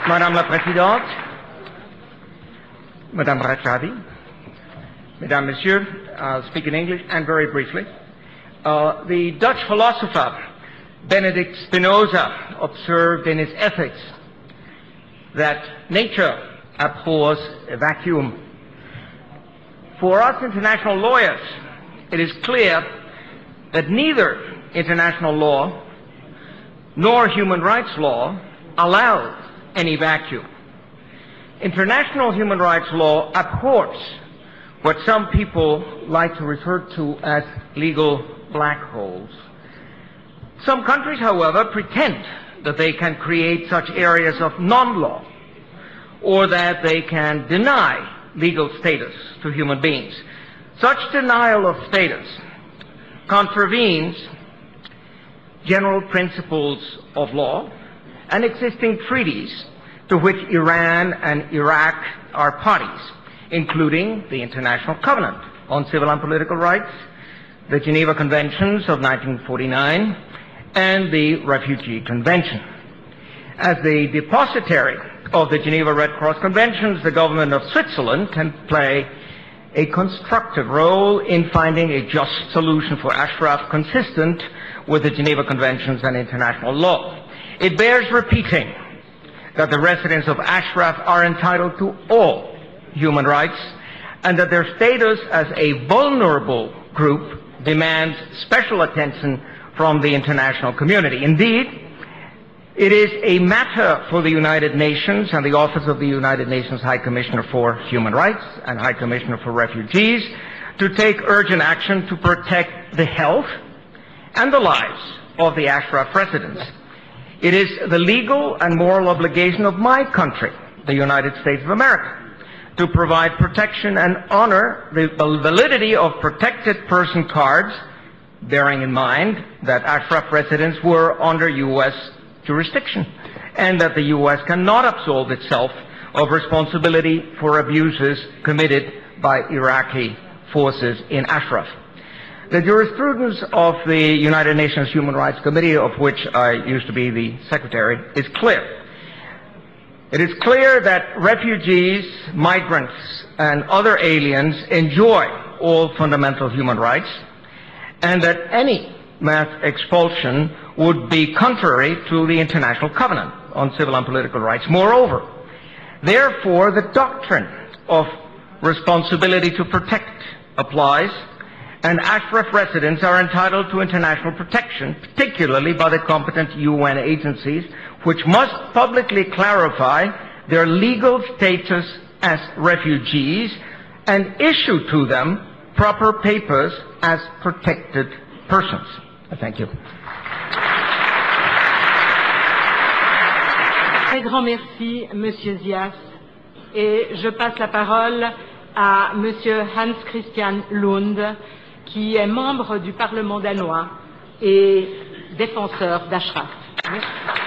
Madame la Présidente, Madame Rachavi, Mesdames, Messieurs, I'll speak in English and very briefly. The Dutch philosopher Benedict Spinoza observed in his Ethics that nature abhors a vacuum. For us international lawyers, it is clear that neither international law nor human rights law allows any vacuum. International human rights law abhors what some people like to refer to as legal black holes. Some countries, however, pretend that they can create such areas of non-law, or that they can deny legal status to human beings. Such denial of status contravenes general principles of law and existing treaties to which Iran and Iraq are parties, including the International Covenant on Civil and Political Rights, the Geneva Conventions of 1949, and the Refugee Convention. As the depositary of the Geneva Red Cross Conventions, the government of Switzerland can play a constructive role in finding a just solution for Ashraf consistent with the Geneva Conventions and international law. It bears repeating that the residents of Ashraf are entitled to all human rights and that their status as a vulnerable group demands special attention from the international community. Indeed, it is a matter for the United Nations and the Office of the United Nations High Commissioner for Human Rights and High Commissioner for Refugees to take urgent action to protect the health and the lives of the Ashraf residents. It is the legal and moral obligation of my country, the United States of America, to provide protection and honor the validity of protected person cards, bearing in mind that Ashraf residents were under U.S. jurisdiction and that the U.S. cannot absolve itself of responsibility for abuses committed by Iraqi forces in Ashraf. The jurisprudence of the United Nations Human Rights Committee, of which I used to be the secretary, is clear. It is clear that refugees, migrants, and other aliens enjoy all fundamental human rights, and that any mass expulsion would be contrary to the International Covenant on Civil and Political Rights. Moreover, therefore, the doctrine of responsibility to protect applies, and Ashraf residents are entitled to international protection, particularly by the competent UN agencies, which must publicly clarify their legal status as refugees and issue to them proper papers as protected persons. Thank you. Très grand merci, Monsieur Zias. Et je passe la parole à Monsieur Hans Christian Lund, qui est membre du Parlement danois et défenseur d'Ashraf. Merci.